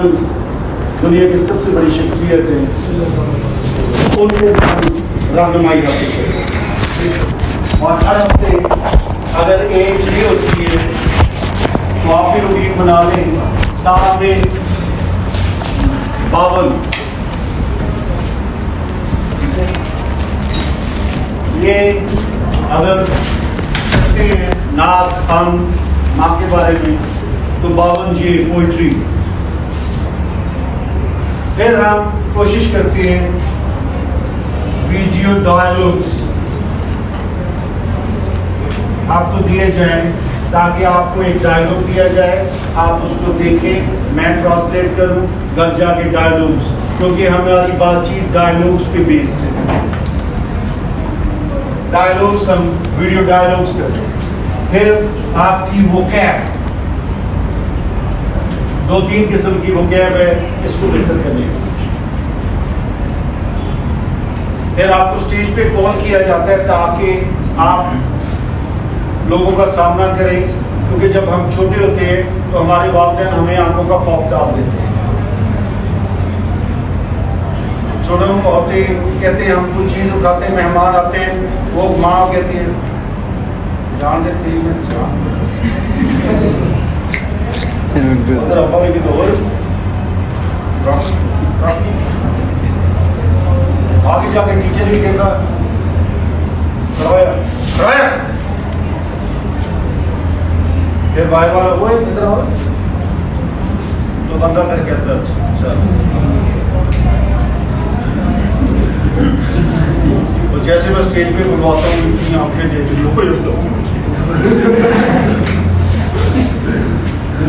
दुनिया की सबसे बड़ी शख्सियत है, उनको रहनुमाई हासिल कर सकते। और हर हफ्ते अगर एक भी होती है तो आप भी रूटीन बना लें, साल में 52 ये अगर करते हैं नात हम माँ के बारे में तो 52 ये पोइट्री। फिर हम कोशिश करते हैं वीडियो डायलॉग्स आपको दिए जाएं ताकि आपको एक डायलॉग दिया जाए, आप उसको देखें, मैं ट्रांसलेट करूं, घर जाके डायलॉग्स, क्योंकि हमारी बातचीत डायलॉग्स पे बेस्ड है। डायलॉग्स हम वीडियो डायलॉग्स करते हैं। फिर आपकी वोकैब 2-3 किस्म की वोकैब है, इसको बेहतर करने की। फिर आपको स्टेज पे कॉल किया जाता है ताकि आप लोगों का सामना करें, क्योंकि जब हम छोटे होते हैं तो हमारे वालिदैन हमें आंखों का खौफ डाल देते हैं। छोटे होते कहते हैं हम कोई चीज़ उठाते हैं, मेहमान आते हैं, वो माँ कहती है जान देती है अब्बा की तो आगे जाके टीचर भी कहता कराया कराया, फिर बाहर वाला वो कितना हो तो बंदा कर कहता अच्छा। तो जैसे मैं स्टेज पे बुलवाता हूँ इतनी आंखें देख लो, फिर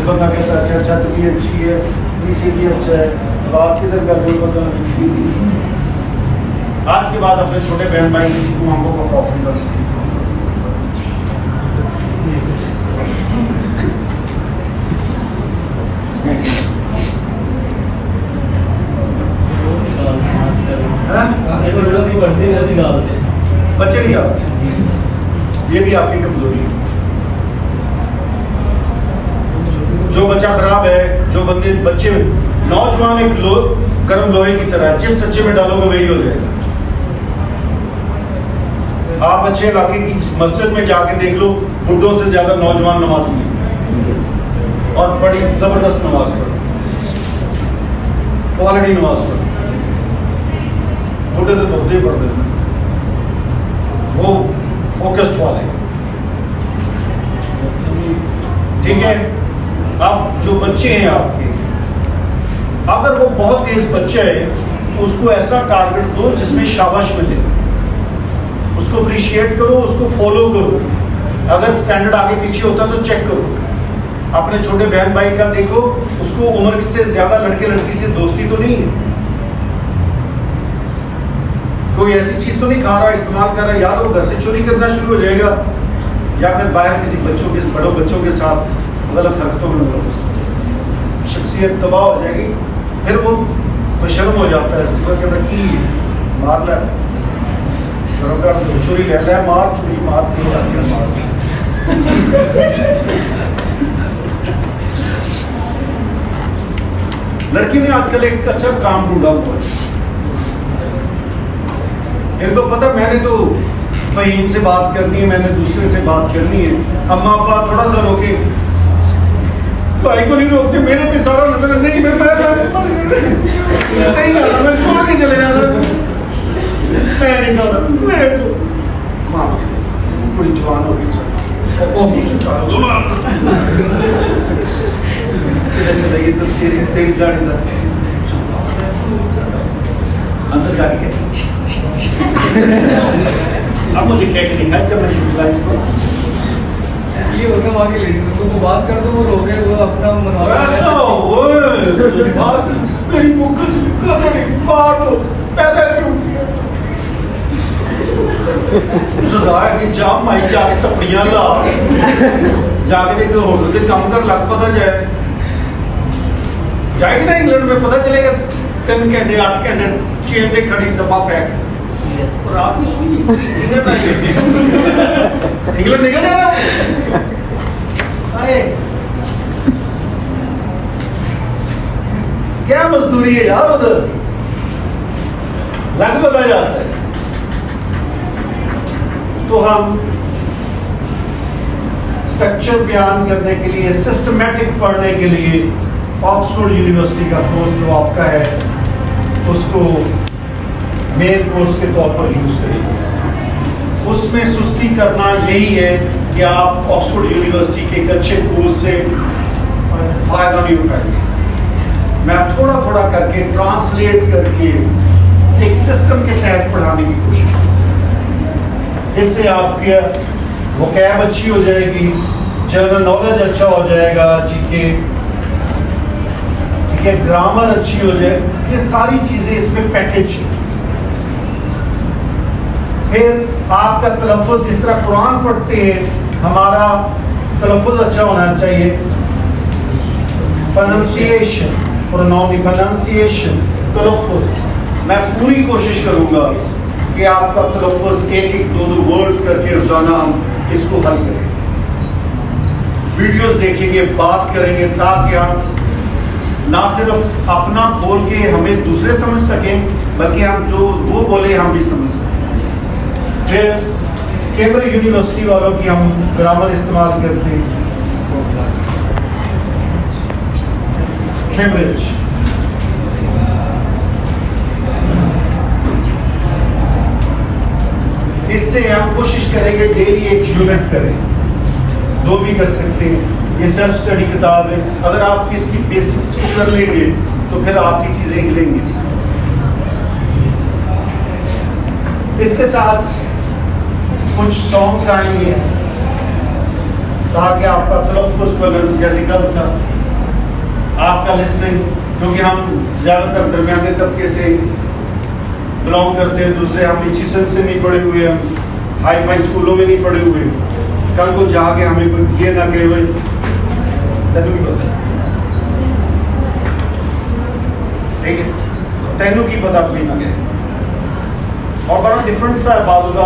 बंदा कहता अच्छा अच्छा तो भी अच्छी है, पीछे भी अच्छा है, बात किधर का कोई पता नहीं। आज के बाद अपने छोटे बहन भाई किसी को आंखों का खौफ नहीं करना। बच्चे नहीं आते, ये भी आपकी कमजोरी है। जो बच्चा खराब है, जो बच्चे नौजवान एक गर्म लोहे की तरह है, जिस सच्चे में डालोगे वही हो जाएगा। आप अच्छे इलाके की मस्जिद में जाके देख लो, बुढ़ों से ज्यादा नौजवान नमाज नहीं और बड़ी जबरदस्त नमाज पढ़ो, क्वालिटी नमाज पढ़ो। बुढ़े तो बहुत ही पढ़ते हैं, वो फोकस्ड वाले, ठीक है। अब जो बच्चे हैं आपके, अगर वो बहुत तेज बच्चा है तो उसको ऐसा टारगेट दो जिसमें शाबाश मिले, उसको अप्रिशिएट करो, उसको फॉलो करो। अगर स्टैंडर्ड आगे पीछे होता तो चेक करो। अपने छोटे बहन भाई का देखो, उसको उम्र से ज्यादा लड़के लड़की से दोस्ती तो नहीं है, कोई ऐसी चीज तो नहीं खा रहा, इस्तेमाल कर रहा, या तो घर से चोरी करना शुरू हो जाएगा या फिर बाहर किसी बड़ों बच्चों के साथ गलत हरकतों में शख्सियत तबाह हो जाएगी। फिर वो शर्म हो जाता है, कहता कि मार ला चोरी ले लिया, मार चोरी मार मार। लड़की ने आजकल एक अच्छा काम ढूंढा हुआ है, इनको पता मैंने तो बहन से बात करनी है, मैंने दूसरे से बात करनी है। अम्मा अब्बा थोड़ा सा रोके, भाई को नहीं रोकते, मेरे पे सारा नजर नहीं, मैं नहीं जाना, मैं छोड़ के चले जाना, मैं नहीं जाना, मैं तो माँ बड़ी जवान हो गई चलाइए तो तेरी जाने अंदर जाके अब मुझे क्या दिखा जब मैंने ये होगा वहाँ की लड़की तो बात कर दो, वो रोके, वो अपना मेरी पैदा क्यों किया कि जाम माई जाके टपड़ियां ला जाके देख होटल के काम कर लग पता जाए जाएगी ना इंग्लैंड में, पता चलेगा 3 घंटे 8 घंटे चेन दे खड़ी डब्बा पैक रात में इंग्लैंड निकल जाना। क्या मजदूरी है यार उधर, लग बता जाता है। तो हम स्ट्रक्चर बयान करने के लिए, सिस्टमैटिक पढ़ने के लिए ऑक्सफोर्ड यूनिवर्सिटी का कोर्स जो आपका है उसको मेन कोर्स के तौर पर यूज करेंगे। उसमें सुस्ती करना यही है कि आप ऑक्सफोर्ड यूनिवर्सिटी के एक अच्छे कोर्स से फायदा नहीं उठाएंगे। मैं थोड़ा थोड़ा करके ट्रांसलेट करके एक सिस्टम के तहत पढ़ाने की कोशिश करूँ। इससे आपके वोकैब अच्छी हो जाएगी, जनरल नॉलेज अच्छा हो जाएगा, जीके, ठीक है, ग्रामर अच्छी हो जाए, ये सारी चीजें इसमें पैकेज है। फिर आपका तलफ़ुज़, जिस तरह कुरान पढ़ते हैं हमारा तलफ़ुज़ अच्छा होना चाहिए, प्रोनाउंसिएशन, प्रोनाउंसिएशन, तलफ़ुज़। मैं पूरी कोशिश करूंगा कि आपका तलफ़ुज़ एक एक दो वर्ड्स करके रोजाना हम इसको हल करें। वीडियोस देखेंगे, बात करेंगे, ताकि हम ना सिर्फ अपना बोल के हमें दूसरे समझ सकें, बल्कि हम जो वो बोले हम भी समझ सकें। फिर कैम्ब्रिज यूनिवर्सिटी वालों की हम ग्रामर इस्तेमाल करते हैं, कैम्ब्रिज। इससे हम कोशिश करेंगे डेली एक यूनिट करें, 2 भी कर सकते हैं। ये सेल्फ स्टडी किताब है, अगर आप इसकी बेसिक्स को कर लेंगे तो फिर आपकी चीजें हिलेंगी। इसके साथ कुछ सॉन्ग्स आएंगे ताकि आपका तलफ़ुज़ बैलेंस, जैसे कल था आपका लिसनिंग, क्योंकि हम ज़्यादातर दरमियाने तबके से बिलोंग करते हैं, दूसरे हम इचिसन से नहीं पढ़े हुए, हम हाई फाई स्कूलों में नहीं पढ़े हुए। कल को जाके हमें कोई ये ना कहे भाई तेनू की पता, ठीक है, तेनू की पता कोई ना कहे। और बड़ा डिफरेंट सा बात का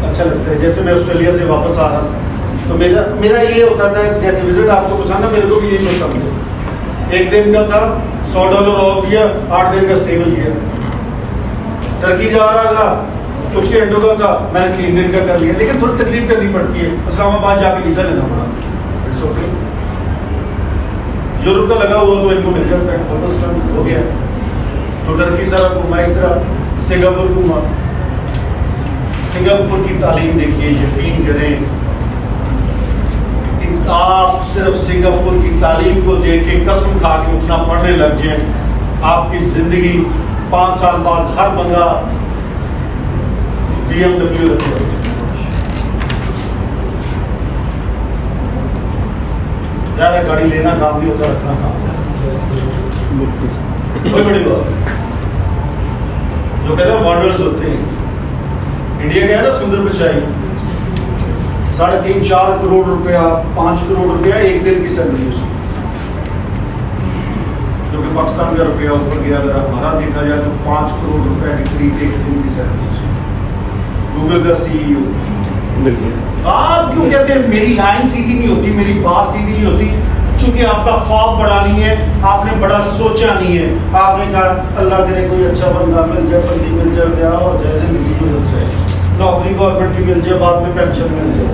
अच्छा लगता है। जैसे मैं ऑस्ट्रेलिया से वापस आ रहा तो मेरा ये होता था, जैसे विजिट आपको पसंद है, मेरे को भी यही पसंद है। 1 दिन का था, $100 और दिया, 8 दिन का स्टे मिल गया। टर्की जा रहा था, कुछ घंटों का था, मैंने 3 दिन का कर लिया, लेकिन थोड़ी तकलीफ करनी पड़ती है, इस्लामाबाद जाके वीज़ा लेना पड़ा। It's okay. यूरोप का लगा हुआ तो इनको मिल जाता है, वापस हो गया। तो टर्की सारा घूमा, इस तरह सिंगापुर घूमा। सिंगापुर की तालीम देखिए, यकीन करें, आप सिर्फ सिंगापुर की तालीम को देख के कसम खा के उतना पढ़ने लग जाए, आपकी जिंदगी 5 साल बाद हर बंदा BMW रखे होते। ज़्यादा गाड़ी लेना काम नहीं होता, रखना काम। कोई बड़ी बात जो कहते हैं वंडर्स होते हैं। इंडिया का है ना सुंदर पिचाई, 3.5-4 करोड़ रुपया, 5 करोड़ रुपया 1 दिन की सैलरी उसकी, जो कि पाकिस्तान का रुपया ऊपर गया। अगर हमारा देखा जाए तो 5 करोड़ रुपया के करीब 1 दिन की सैलरी। गूगल का CEO। आप क्यों कहते हैं मेरी लाइन सीधी नहीं होती, मेरी बात सीधी नहीं होती? क्योंकि आपका ख्वाब बड़ा नहीं है, आपने बड़ा सोचा नहीं है। आपने कहा अल्लाह करे कोई अच्छा बंदा मिल जाए, बंदी मिल जाए, ब्याह हो जाए, जिंदगी गुजर जाए, नौकरी गवर्नमेंट की मिल जाए, बाद में पेंशन मिल जाए।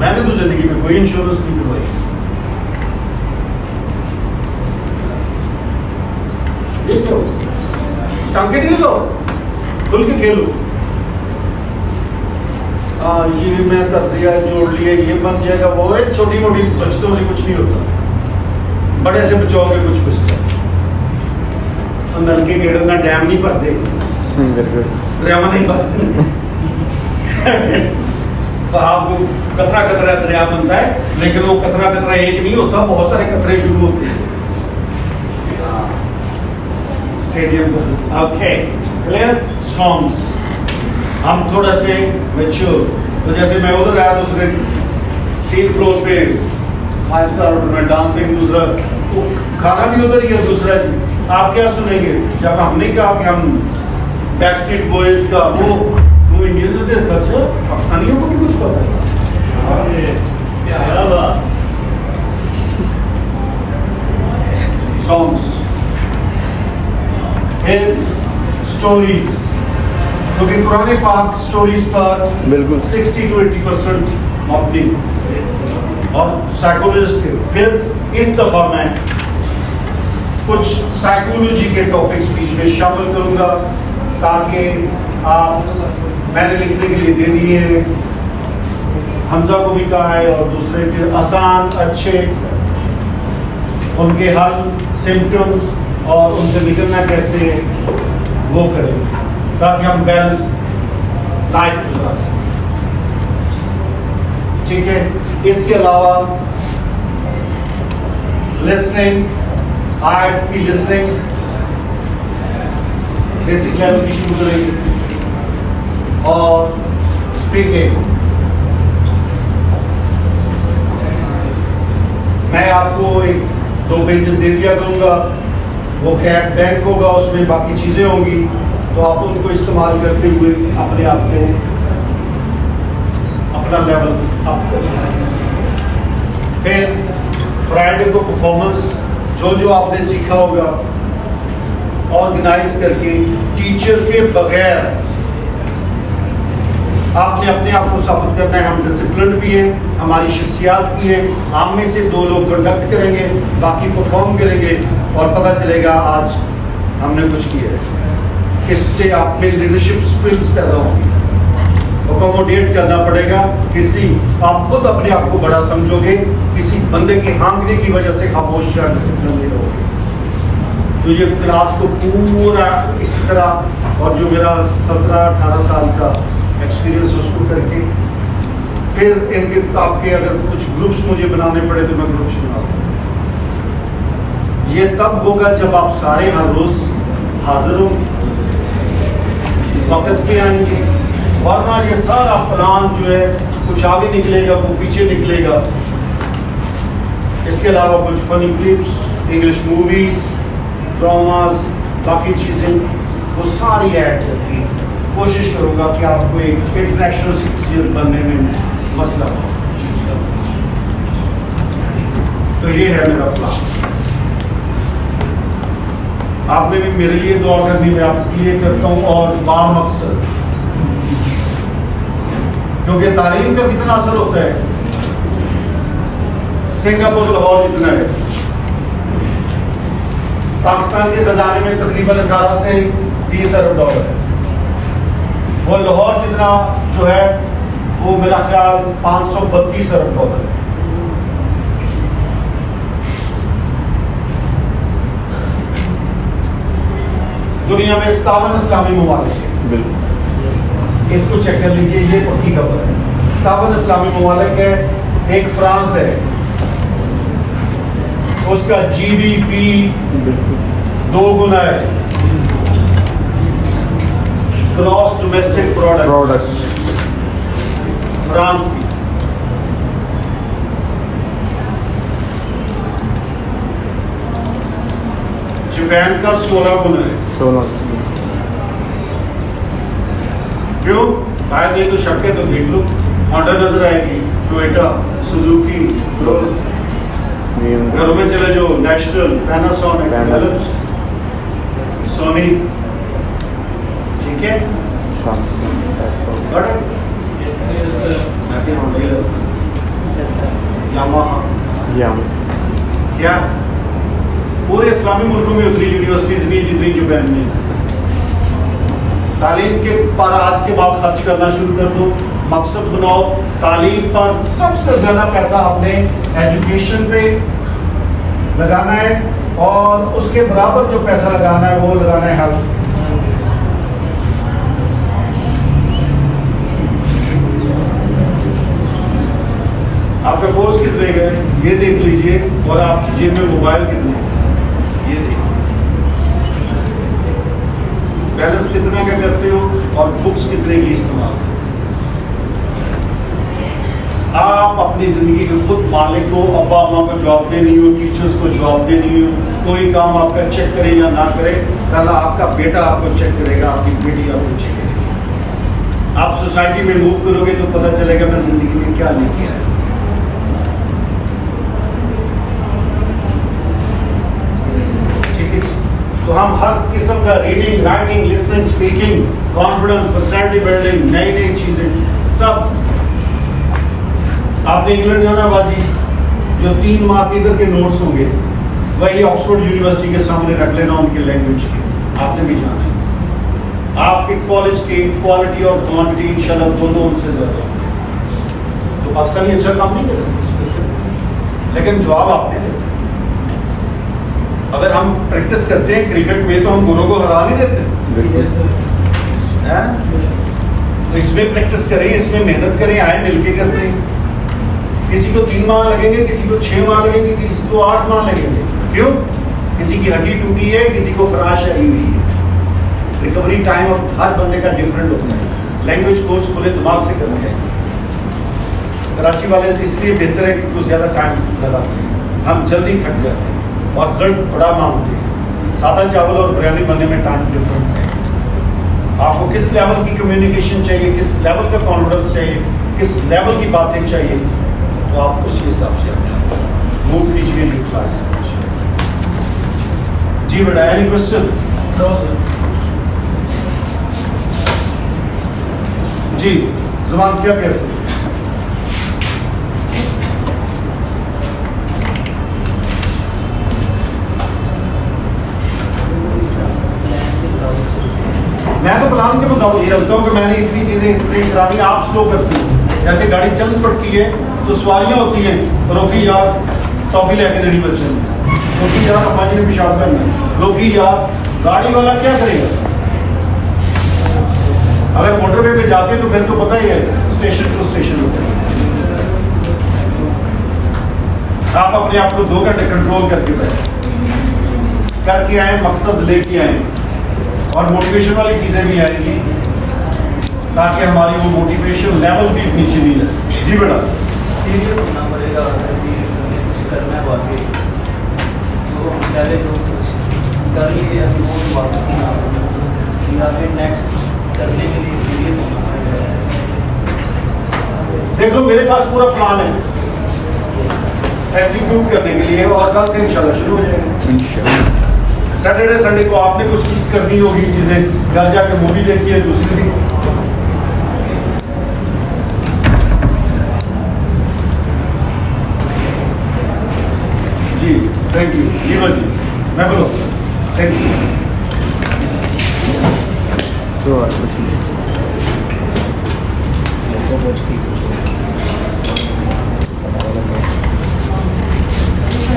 मैंने तो जिंदगी में कोई इंश्योरेंस नहीं करवाई। टांके नहीं लगाओ, खुल के खेलो। ये मैं कर दिया, जोड़ लिया, ये बन जाएगा, वो है। छोटी मोटी बचतों से कुछ नहीं होता, बड़े से बचाओगे कुछ बचता। नलके गेड़ ना डैम नहीं भरते, दरिया नहीं भरते। तो आपको कतरा कतरा दरिया बनता है, लेकिन वो कतरा कतरा एक नहीं होता, बहुत सारे कतरे शुरू होते हैं। Stadium okay clear. सॉन्ग्स हम थोड़ा से मैच्योर, तो जैसे मैं उधर आया दूसरे 3 फ्लोर पे 5 स्टार होटल में डांसिंग, दूसरा तो खाना भी उधर ही है। दूसरा आप क्या सुनेंगे जब हमने कहा कि हम बैक स्ट्रीट बॉयज का वो इंडियन जो थे खर्चा, पाकिस्तानियों को भी कुछ पता है। स्टोरीज, क्योंकि कुरान पाक स्टोरीज पर बिल्कुल 60 to 80% मबनी और साइकोलॉजिस्ट के। फिर इस दफा मैं कुछ साइकोलॉजी के टॉपिक्स बीच में शामिल करूंगा ताकि आप, मैंने लिखने के लिए दे दिए, हमजा को भी कहा है और दूसरे के आसान अच्छे, उनके हल, सिम्टम्स और उनसे निकलना कैसे वो करेंगे ताकि हम बैलेंस लाइफ गुजार सकें। ठीक है, इसके अलावा लिसनिंग, आर्ट्स की लिसनिंग बेसिक लेवल की शुरू करेंगे और स्पीकिंग। मैं आपको एक 2 पेजेस दे दिया करूंगा, वो कैप बैंक होगा, उसमें बाकी चीज़ें होंगी, तो आप उनको इस्तेमाल करते हुए अपने आप को अपना लेवल अप करें। फिर फ्राइडे को परफॉर्मेंस, जो आपने सीखा होगा ऑर्गेनाइज करके, टीचर के बगैर आपने अपने आप को साबित करना है। हम डिसिप्लिन भी हैं, हमारी शख्सियात भी है, हम में से 2 लोग कंडक्ट करेंगे, बाकी परफॉर्म करेंगे और पता चलेगा आज हमने कुछ किया है। इससे आप में लीडरशिप स्किल्स पैदा होंगी। अकोमोडेट करना पड़ेगा, आप खुद अपने आप को बड़ा समझोगे, किसी बंदे के हाँकने की वजह से खामोश या डिसिप्लिन नहीं रहोगे। तो ये क्लास को पूरा इस तरह, और जो मेरा 17-18 साल का एक्सपीरियंस उसको करके, फिर इनके आपके अगर कुछ ग्रुप्स मुझे बनाने पड़े तो मैं ग्रुप्स बनाऊंगा। ये तब होगा जब आप सारे हर रोज हाजिर हो, वक्त पे आएंगे, वरना ये सारा प्लान जो है कुछ आगे निकलेगा, कुछ पीछे निकलेगा। इसके अलावा कुछ funny clips, English movies, dramas, बाकी चीज़ें वो सारी ऐड करके कोशिश करूँगा कि आपको एक इंटरेक्शनल शख्सियत बनने में मसला हो। तो ये है मेरा प्लान। आपने भी मेरे लिए दुआ करनी, मैं आपके लिए करता हूँ, और बामकसद, क्योंकि तालीम का कितना असर होता है, सिंगापुर लाहौर जितना है। पाकिस्तान के खजाने में तकरीबन 18 से 20 अरब डॉलर है, वो लाहौर जितना जो है वो मेरा ख्याल 532 अरब डॉलर है। दुनिया में 57 इस्लामी ममालिक है, बिल्कुल इसको चेक कर लीजिए, ये पक्की खबर है। 57 इस्लामी ममालिक है। एक फ्रांस है, उसका GDP 2 गुना है, ग्रॉस डोमेस्टिक प्रोडक्ट फ्रांस की। जापान का 16 गुना है। 16 क्यों? बाहर नहीं तो शक है तो देख लो, होंडा नजर आएगी, टोयोटा, सुजुकी, घरों में चले जो नेशनल, पैनासोनिक, फिलिप्स, सोनी, ठीक है। क्या पूरे इस्लामी मुल्कों में उतनी यूनिवर्सिटीज नहीं जितनी जापान में। तालीम के पर आज के बाद खर्च करना शुरू कर दो, मकसद बनाओ, तालीम पर सबसे ज्यादा पैसा आपने एजुकेशन पे लगाना है, और उसके बराबर जो पैसा लगाना है वो लगाना है हेल्थ। आपका कोर्स कितने गए ये देख लीजिए, और आप जेब में मोबाइल कितने ये देख लीजिए, बैलेंस कितना का करते हो और बुक्स कितने की इस्तेमाल। आप अपनी जिंदगी के खुद मालिक हो, अब्बा अम्मा को जवाब देनी हो, टीचर्स को जवाब देनी हो। कोई काम आपका चेक करे या ना करे, कल आपका बेटा आपको चेक करेगा, आपकी बेटी आपको चेक करेगी। आप सोसाइटी में मूव करोगे तो पता चलेगा मैं जिंदगी में क्या नहीं किया है। ठीक है, तो हम हर किस्म का reading, writing, listening, speaking, confidence, personality building, नई नई चीजें सब। आपने इंग्लैंड जाना बाजी, जो 3 माह के इधर के नोट्स होंगे वही ऑक्सफोर्ड यूनिवर्सिटी के सामने रख लेना उनके लैंग्वेज के, आपने भी जाना है। आपके कॉलेज की क्वालिटी और क्वांटिटी इंशाल्लाह दोनों उनसे ज्यादा, तो पाकिस्तानी अच्छा काम नहीं कर सकते इससे, लेकिन जवाब आपने दे। अगर हम प्रैक्टिस करते हैं क्रिकेट में तो हम गुरों को हरा नहीं देते हैं? तो इसमें प्रैक्टिस करें, इसमें मेहनत करें, आए मिलके करते हैं। किसी को 3 माह लगेंगे, किसी को 6 माह लगेंगे, किसी को 8 माह लगेंगे। क्यों? किसी की हड्डी टूटी है, किसी को खराश आई हुई है। रिकवरी टाइम अब हर बंदे का डिफरेंट होता है। लैंग्वेज कोर्स खुले दिमाग से करना चाहिए। कराची वाले इसलिए बेहतर है कि कुछ ज़्यादा टाइम लगाते हैं, हम जल्दी थक जाते हैं और रिजल्ट बड़ा मांगते हैं। सादा चावल और बिरयानी बनने में टाइम डिफरेंस है। आपको किस लेवल की कम्युनिकेशन चाहिए, किस लेवल का कॉन्फिडेंस चाहिए, किस लेवल की बातें चाहिए, तो आप उस हिसाब से अपने मूव कीजिए, यूटिलाइज कीजिए। जी बेटा, एनी क्वेश्चन? No sir. जी जुबान क्या कहते हैं? मैं तो प्लान के मुताबिक चलता हूँ कि मैंने इतनी चीजें इतनी करानी, आप स्लो करती हो। जैसे गाड़ी चल पड़ती है तो सवारियाँ होती हैं, रोकी यार टॉफी लेके देनी बच्चे ने, रोकी यार अम्मा जी ने पेशाब करना, रोकी यार, गाड़ी वाला क्या करेगा? अगर मोटरवे पे जाते हैं तो फिर तो पता ही है स्टेशन टू स्टेशन होता है। आप अपने आप को 2 घंटे कंट्रोल करके आए, मकसद लेके आए, और मोटिवेशन वाली चीजें भी आएंगी ताकि हमारी वो मोटिवेशन लेवल भी नीचे नहीं जाए। जी बेटा, सीरियस होना पड़ेगा, अगर भी हमें कुछ करना है बाकी तो पहले जो कुछ कर लिए अभी वो वापस नहीं आ, या फिर नेक्स्ट करने के लिए सीरियस होना पड़ेगा। देख लो मेरे पास पूरा प्लान है एग्जीक्यूट करने के लिए, और कल से इंशाल्लाह शुरू हो जाएगा। सैटरडे संडे को आपने कुछ करनी होगी चीजें, घर जाके मूवी देखी है, दूसरी भी। जी थैंक यू। जी बाजी, मैं बोलो थैंक यू।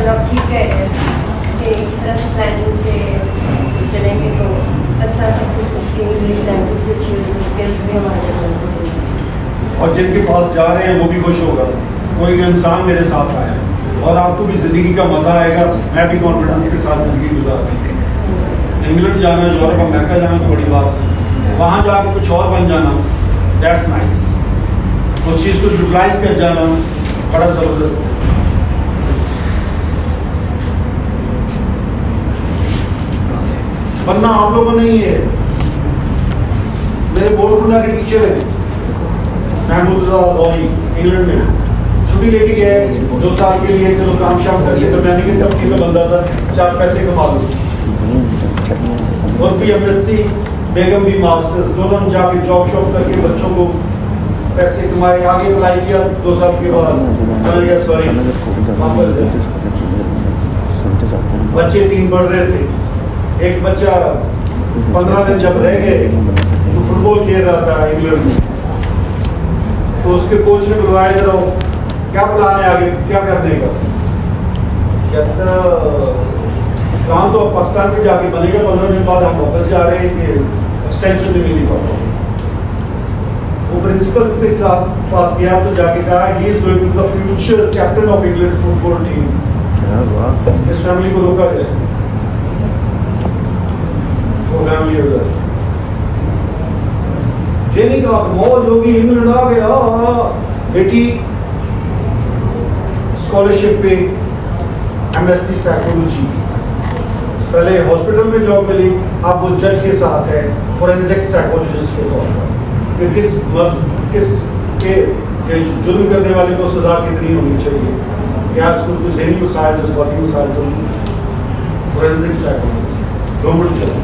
आप ठीक कह रहे हैं कि इस तरह से प्लानिंग से चलेंगे तो अच्छा सब कुछ, इंग्लिश लैंग्वेज भी अच्छी होगी, स्किल्स भी हमारे पास। और जिनके पास जा रहे हैं वो भी खुश होगा, कोई इंसान मेरे साथ आया है, और आपको भी ज़िंदगी का मज़ा आएगा। मैं भी कॉन्फिडेंस के साथ ज़िंदगी गुजारूंगा। इंग्लैंड जाना, यूरोप, अमेरिका जाना तो बड़ी बात है, वहाँ जाके कुछ और बन जाना, दैट्स नाइस। उस चीज़ को यूटिलाइज कर जाना बड़ा ज़बरदस्त है। वरना आप लोगों ने ये मेरे बोर्ड खुला के टीचर है महमूद लॉरी, इंग्लैंड में छुट्टी लेके गए 2 साल के लिए, चलो काम शाम करके, तो मैंने कि कंपनी में बंदा था, 4 पैसे कमा लो, और भी MSc, बेगम भी मास्टर्स, दोनों जाके जॉब शॉप करके बच्चों को पैसे कमाए, आगे अप्लाई किया 2 साल के बाद, मैंने कहा सॉरी वापस। बच्चे 3 पढ़ रहे थे, एक बच्चा 15 दिन जब रह गए तो फुटबॉल खेल रहा था इंग्लैंड में, तो उसके कोच ने बुलवाया, इधर आओ, क्या प्लान है आगे, क्या करने का? कहता प्लान तो पाकिस्तान में जाके बनेगा, 15 दिन बाद हम वापस जा रहे हैं कि एक्सटेंशन नहीं मिली पाता। वो प्रिंसिपल के क्लास पास गया तो जाके कहा he is going to the future captain of England football team. इस फैमिली को रोका जाए, वो फैमिली उधर ये नहीं कहा मौज होगी, इंग्लैंड आ गया, बेटी स्कॉलरशिप पे MSc साइकोलॉजी, पहले हॉस्पिटल में जॉब मिली, अब वो जज के साथ है फोरेंसिक साइकोलॉजिस्ट के तौर पर। किस के जुर्म करने वाले को सजा कितनी होनी चाहिए, क्या इसको कुछ ज़हनी मसाइल, जज्बाती मसाइल, तो फोरेंसिक साइकोलॉजिस्ट गवर्नमेंट जॉब।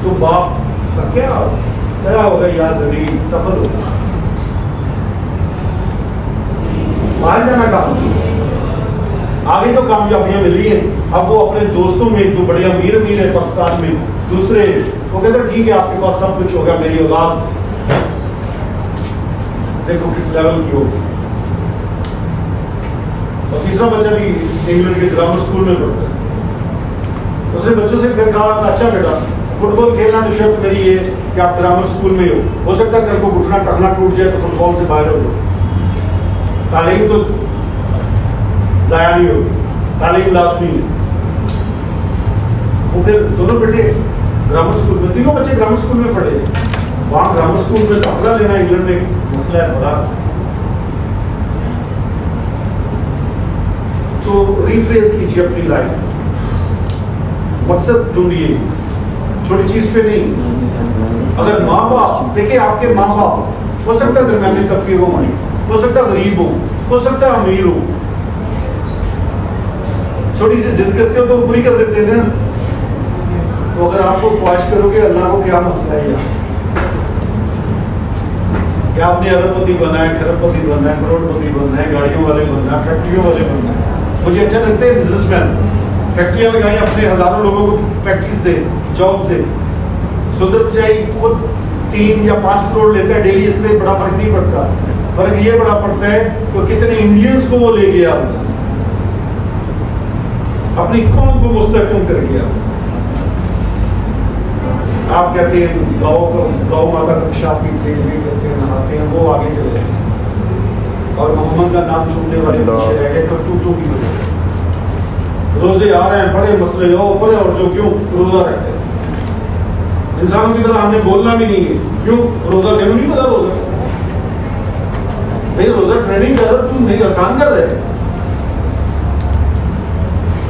तो बाप का क्या होगा यार, जिंदगी सफल होगा। बाहर जाना काम, आगे तो कामयाबियां मिली हैं। अब वो अपने दोस्तों में जो बड़े अमीर है पाकिस्तान में, दूसरे वो कहते हैं ठीक है आपके पास सब कुछ होगा, मेरी औलाद देखो किस लेवल की होगी। और तीसरा बच्चा भी इंग्लैंड के ग्रामर स्कूल में पढ़ता है। उसने बच्चों से फिर कहा अच्छा बेटा फुटबॉल खेलना तो शर्त मेरी है कि आप ग्रामर स्कूल में हो सकता है कल को घुटना टखना टूट जाए तो फुटबॉल से बाहर हो जाओ, तालीम तो जाया नहीं होगी, तालीम लाजमी है। वो फिर दोनों बेटे ग्रामर स्कूल में, तीनों बच्चे ग्रामर स्कूल में पढ़े। वहां ग्रामर स्कूल में दाखिला लेना इंग्लैंड में मसला है बड़ा। तो रिफ्रेश कीजिए अपनी लाइफ, मकसद ढूंढिए, छोटी चीज पे नहीं। अगर माँ बाप देखिए, आपके माँ बाप हो सकता है दरमियानी तबके हो, हो सकता है गरीब हो सकता है अमीर हो, छोटी सी जिद करते हो तो पूरी कर देते हैं ना। तो अगर आपको ख्वाहिश करोगे अल्लाह को क्या मसला है यार, क्या आपने अरबपति बना है, खरबपति बनना है, करोड़पति बनना है, गाड़ियों वाले बनना है, फैक्ट्रियों वाले बनना है। मुझे अच्छा लगता है बिजनेसमैन फैक्ट्रियां लगाई, अपने हजारों लोगों को फैक्ट्रीज दे, जॉब्स दे। सुंदर पिचाई खुद 3 या 5 करोड़ लेता है डेली, इससे बड़ा फर्क नहीं पड़ता। फर्क ये बड़ा पड़ता है तो कितने इंडियंस को वो ले गया, अपनी कौम को मुस्तहकम कर गया। आप कहते हैं गौ माता का पेशाब पीते हैं, ये करते हैं, नहाते हैं, वो आगे चले गए और मोहम्मद का नाम छूटने वाले पीछे रह गए करतूतों की वजह से। रोजे आ रहे हैं, बड़े मसले हो बड़े, और जो क्यों रोजा रहते हैं। इंसानों की तरह हमने बोलना भी नहीं है, क्यों रोजा देना नहीं पता रोजा नहीं, रोजा ट्रेनिंग कर तुम नहीं आसान कर रहे।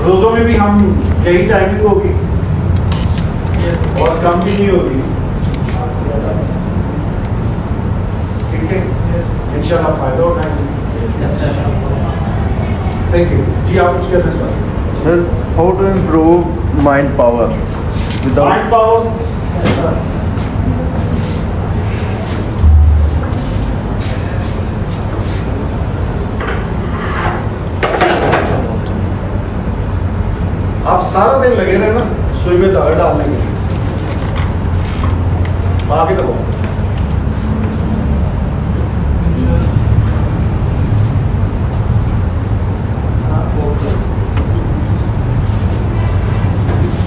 रोजों में भी हम यही टाइमिंग होगी और कम भी नहीं होगी, ठीक है, इंशाल्लाह फायदा उठाएंगे। थैंक यू जी। आप कुछ कहना चाहते हैं sir? How to improve mind power without mind power? आप सारा दिन लगे रहे ना सुई में धागा डालने के लिए, आगे दबो।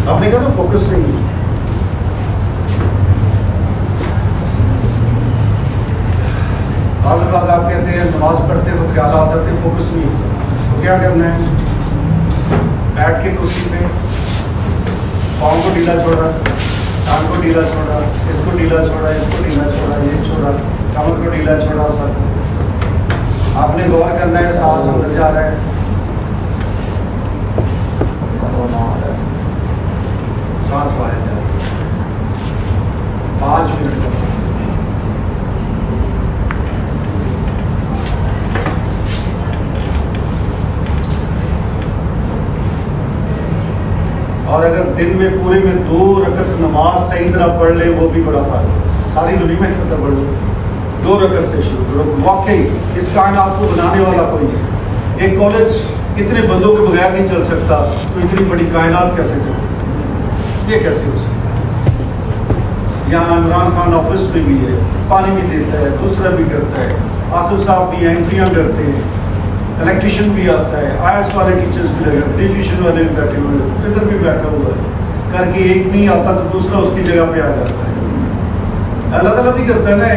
आपने कहा ना फोकस नहीं है। आप कहते हैं नमाज पढ़ते तो ख्याल आता है फोकस नहीं होता, तो क्या करना है? बैठ के कुर्सी पे पाँव को ढीला छोड़ा, टांग को ढीला छोड़ा, इसको ढीला छोड़ा, इसको ढीला छोड़ा, ये छोड़ा, कमर को ढीला छोड़ा। सर आपने गौर करना है, सांस अंदर जा रहा है, सांस बाहर जा रहा है। 5 मिनट का फोकस। और अगर दिन में पूरे में 2 रकत नमाज सही तरह पढ़ ले, वो भी बड़ा फायदा। सारी दुनिया में खत्म पढ़ लो, 2 रकत से शुरू करो। वाकई इस कायनात को बनाने वाला कोई है। एक कॉलेज इतने बंदों के बगैर नहीं चल सकता, तो इतनी बड़ी कायनात कैसे चल सकती? ये कैसे हो सकता? यहाँ इमरान खान ऑफिस में भी है, पानी भी देता है, दूसरा भी करता है, आसिफ साहब भी एंट्रियाँ करते हैं, इलेक्ट्रिशियन भी आता है, आर्ट्स वाले टीचर्स भी लगे, ग्रेजुएशन वाले भी बैठे हुए हैं, इधर भी बैठा हुआ है। करके एक नहीं आता तो दूसरा उसकी जगह पे आ जाता है। अल्लाह ताला भी करता है ना,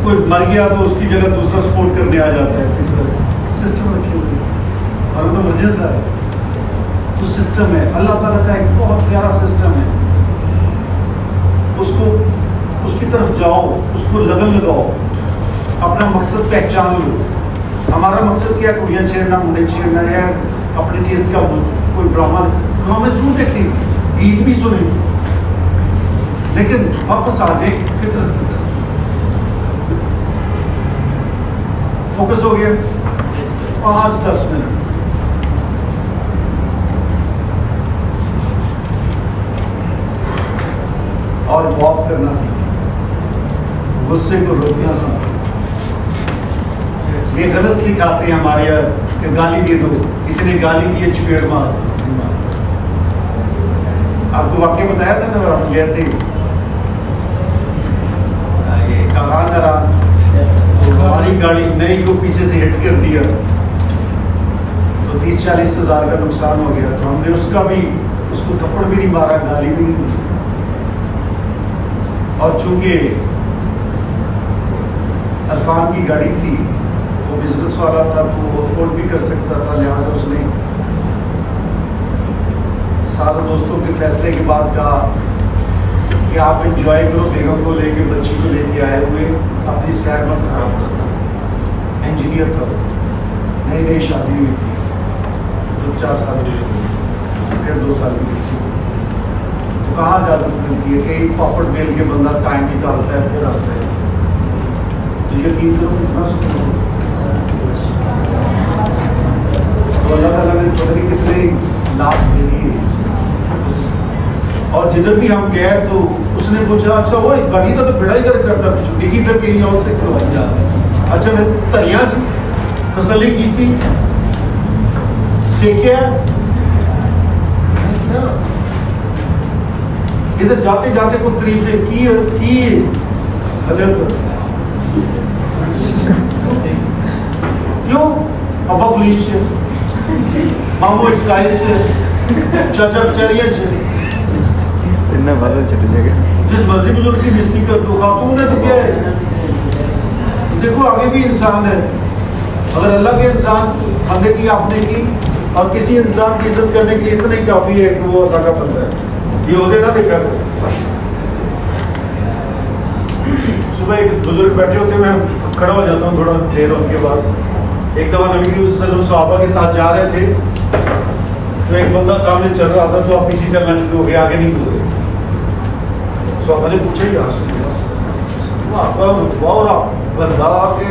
कोई मर गया तो उसकी जगह दूसरा सपोर्ट करने आ जाता है। तीसरा सिस्टम रखी हुई है, और तो मजे से है तो सिस्टम है। अल्लाह ताला का एक बहुत प्यारा सिस्टम है, उसको उसकी तरफ जाओ, उसको लगन लगाओ, अपना मकसद पहचान लो। हमारा मकसद क्या? कुड़ियाँ छेड़ना, मुंडे छेड़ना, या अपने टेस्ट का कोई ड्रामा जरूर देखें, गीत भी सुने, लेकिन वापस आ जाए फितरत। फोकस हो गया? 5-10 मिनट और गुस्से को रोकना सीखो। ये गलत सिखाते हैं हमारे यहाँ कि गाली दे दो, किसी ने गाली दी है चपेट मार। आपको वाक्य बताया था ना, आप गए थे ये कहां ना तो हमारी गाड़ी नई को पीछे से हिट कर दिया तो 30-40 हज़ार का नुकसान हो गया। तो हमने उसको थप्पड़ भी नहीं मारा, गाली भी नहीं दी। और चूंकि अरफान की गाड़ी थी, वो बिजनेस वाला था तो वो अफोर्ड भी कर सकता था, लिहाजा उसने सारे दोस्तों के फैसले के बाद कहा कि आप एंजॉय करो, बेगम को लेके बच्ची को लेके आए हुए, अपनी सैर मत खराब करना। इंजीनियर था, नई नई शादी हुई थी, 2-4 साल की, फिर 2 साल की बच्ची थी। तो कहाँ इजाज़त मिलती है कि एक पापड़ बेल के बंदा टाइम निकालता है फिर आता है। तो यकीन करो कितना सुकून। तो अल्लाह ताला ने पता नहीं कितने लाभ दे दिए। और जिधर भी हम गए तो उसने पूछा, अच्छा वो गाड़ी का तो पिड़ाई करता डिग्गी पर कहीं और से करवाई जा। अच्छा मैं तरिया से तसल्ली की थी से क्या इधर जाते जाते को करीब से की क्यों अब्बा पुलिस से मामू एक्साइज से चाचा कचहरिया से इतना बादल चट जाएगा। जिस मर्जी बुजुर्ग की बेइज्जती कर दो, खातून है तो क्या है। देखो आगे भी इंसान है, अगर अल्लाह के इंसान हमने की आपने की, और किसी इंसान की इज्जत करने के लिए इतना ही काफी है कि वो अल्लाह का बंदा है। ये होते ना देखा सुबह एक बुजुर्ग बैठे होते, मैं खड़ा हो जाता हूँ थोड़ा देर उनके पास। एक दफा नबी करीम सल्लल्लाहु अलैहि वसल्लम सहाबा के साथ जा रहे थे, तो एक बंदा सामने चल रहा था, तो आप पीछे चलना शुरू हो गया, आगे नहीं गुजरे। सहाबा ने पूछा यार आपका रुतबा और आप बंदा के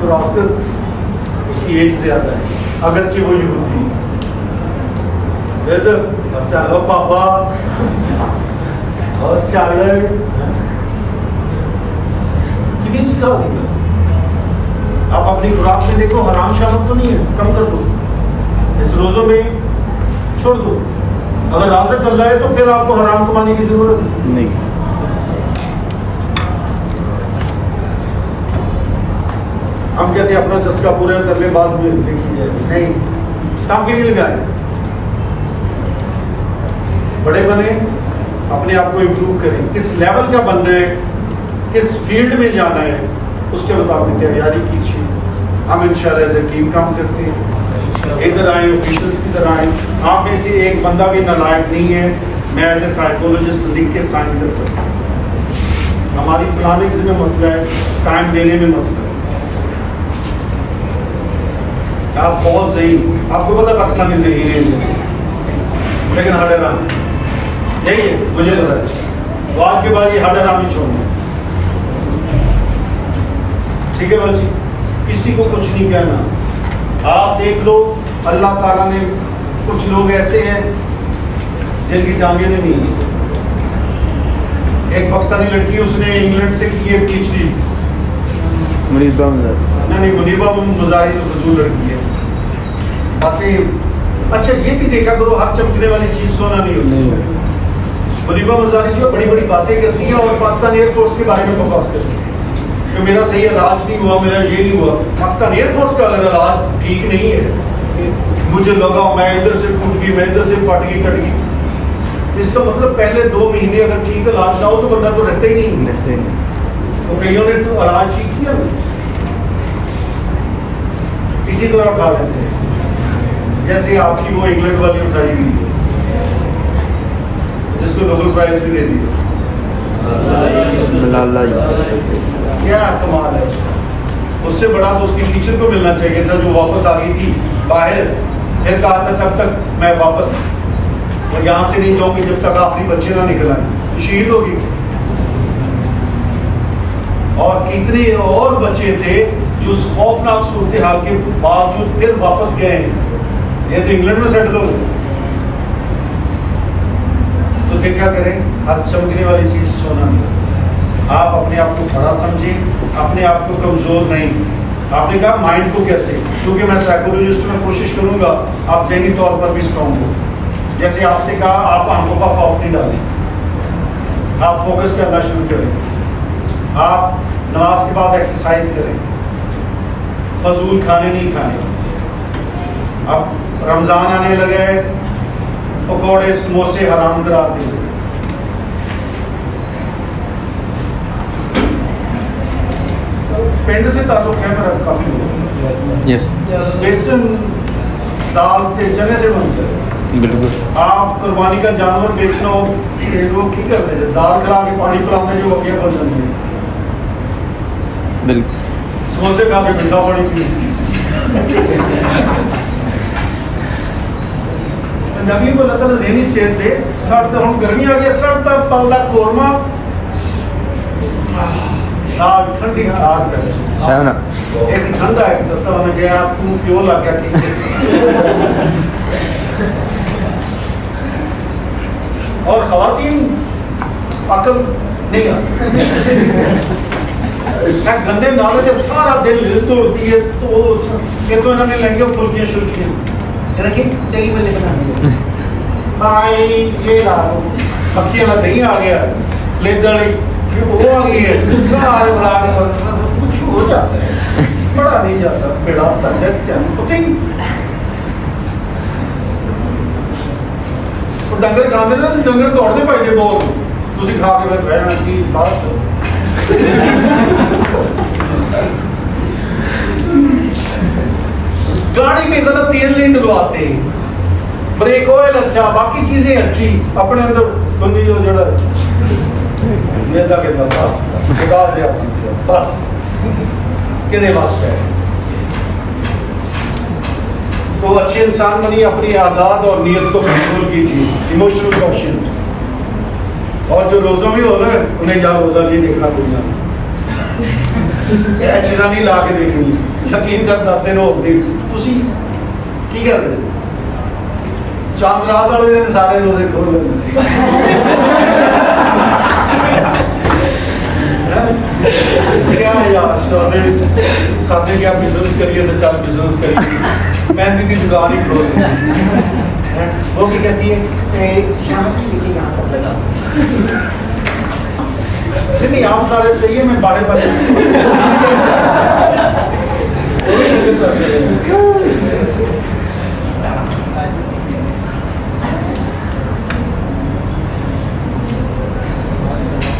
तो रास्ते उसकी एज ज्यादा है, अगरचे वो यहूदी चलो पापा और चल कितनी सिखा दी। आप अपनी खुराक में देखो, हराम शामिल तो नहीं है, कम कर दो, इस रोजों में छोड़ दो। अगर राज़िक अल्लाह है तो फिर आपको हराम कमाने की जरूरत नहीं। हम कहते हैं अपना चस्का पूरा कर ले, बाद में देखी जाए, नहीं टाँके नहीं लगाए। बड़े बने, अपने आप को इम्प्रूव करें, किस लेवल का बनना है, किस फील्ड में जाना है, उसके मुताबिक तैयारी कीजिए। हम इंशाल्लाह एज ए टीम काम करते हैं, इधर आए ऑफिसर्स की तरह आए। आप में से एक बंदा भी नालायक नहीं है, मैं एज ए साइकोलॉजिस्ट लिख के साइन कर सकता हूँ। हमारी प्लानिंग में मसला है, टाइम देने में मसला है। आप बहुत सही, आपको पता पाकिस्तानी सही है, लेकिन हार्डर आम यही है, मुझे पता है। तो आज के बाद ये हार्डर आम ही छोड़ना, ठीक है बच्ची, किसी को कुछ नहीं कहना। आप देख लो, अल्लाह ताला ने कुछ लोग ऐसे हैं जिनकी टांगे नहीं है। एक पाकिस्तानी लड़की, उसने इंग्लैंड से की है PhD, मुनीबा नहीं मुनीबा मजारी तो फजूल लड़की है, बातें। अच्छा ये भी देखा करो, हर चमकने वाली चीज सोना नहीं होती। मुनीबा मजारी जो बड़ी बड़ी बातें करती है और पाकिस्तान एयरफोर्स के बारे में बकवास करती है कि मेरा सही इलाज नहीं हुआ, मेरा ये नहीं हुआ। पाकिस्तान एयरफोर्स का अगर इलाज ठीक नहीं है, मुझे लगा मैं इधर से टूट गई, मैं इधर से फट गई, कट गई, इसका मतलब पहले 2 महीने अगर ठीक इलाज ना हो तो बंदा तो रहता ही नहीं। तो कईयों ने तो इलाज ठीक किया, इसी तरह उठा लेते हैं, जैसे आपकी वो इंग्लैंड वाली उठाई हुई है जिसको नोबेल प्राइज भी दे दिया। क्या कमाल है, उससे बड़ा तो उसकी टीचर को मिलना चाहिए था जो वापस आ गई थी बाहर, फिर कहा था तब तक मैं वापस और यहाँ से नहीं जाऊंगी जब तक आखिरी बच्चे ना निकल आए, तो शहीद होगी। और कितने और बच्चे थे जो उस खौफनाक सूरत हाल के बावजूद फिर वापस गए हैं, ये तो इंग्लैंड में सेटल हो गए। तो क्या करें, हर चमकने वाली चीज सोना नहीं। आप अपने आप को बड़ा समझें, अपने आप को कमज़ोर नहीं। आपने कहा माइंड को कैसे, क्योंकि मैं साइकोलॉजिस्ट में कोशिश करूंगा आप ज़हनी तौर पर भी स्ट्रॉन्ग हो। जैसे आपसे कहा आप आंखों का खौफ नहीं डालें, आप फोकस करना शुरू करें, आप नमाज के बाद एक्सरसाइज करें, फजूल खाने नहीं खाने। अब रमज़ान आने लगे, पकौड़े समोसे हराम करार देंगे। पिंड से ताल्लुक है मेरा काफी लोग, Yes. बेसन दाल से चने से बनते हैं। बिल्कुल। आप कुर्बानी का जानवर बेचना हो, लोग की करते थे, दाल खिला के पानी पिलाते जो बकिया बन जाती है, बिल्कुल। समोसे खा के मीठा पानी पी। पंजाबी को अल्लाह ताला ज़हनी सेहत दे। सर्द हम गर्मी आ गई, सर्द तक पलदा कोरमा दाल ठंडी खार कर सहना। एक ठंडा एक तत्ता होने गया, तू क्यों लग गया? ठीक है। और खवातीन अकल नहीं आ सकती। मैं गंदे नाले के सारा दिल तोड़ती है, तो ये तो इन्होंने लहंगे फुल्कियाँ शुरू की कि दही में लेकर भाई ये पक्की वाला दही आ गया, ले दड़ी वो आ गई है, सारे बना के कुछ हो जाता है, बड़ा नहीं जाता बेड़ा तक डंगर खाते ना, डंगर दौड़ते पाते बहुत, तुम खा के फिर बहना की बात। गाड़ी में गलत तेल नहीं डलवाते, ब्रेक ऑयल अच्छा, बाकी चीजें अच्छी, अपने अंदर बंदी जो जड़ा मेदा के बस निकाल दिया बस किधे बस पे। तो अच्छे इंसान बनिए, अपनी आदत और नीयत को कंट्रोल कीजिए, इमोशनल क्वेश्चन। और जो रोज़ा भी हो रहा है उन्हें या रोज़ा नहीं देखना दुनिया में, चीज़ा नहीं ला के देखनी, यकीन कर 10 दिन हो गए तुसी की कर रहे चांद रात वाले दिन सारे रोजे खोल लेंगे। क्या यार सादे क्या बिजनेस करिए तो चल बिजनेस करिए, मेहंदी की दुकान ही खोल वो भी कहती है यहाँ से लेके यहाँ तक लगा। नहीं आप सारे सही है, मैं बाहर पर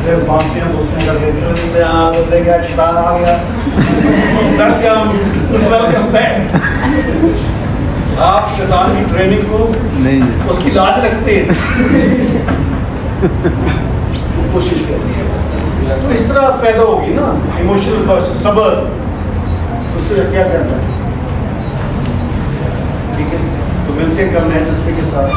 फिर बांसियां दोस्तें करके रोजे क्या शरार आ गया, वेलकम बैक। आप शैतान की ट्रेनिंग को नहीं, उसकी लाज रखते हैं, कोशिश करती है तो इस तरह पैदा होगी ना इमोशनल सब्र, उससे क्या करना है। ठीक है, तो मिलते हैं कल नए जज्बे के साथ।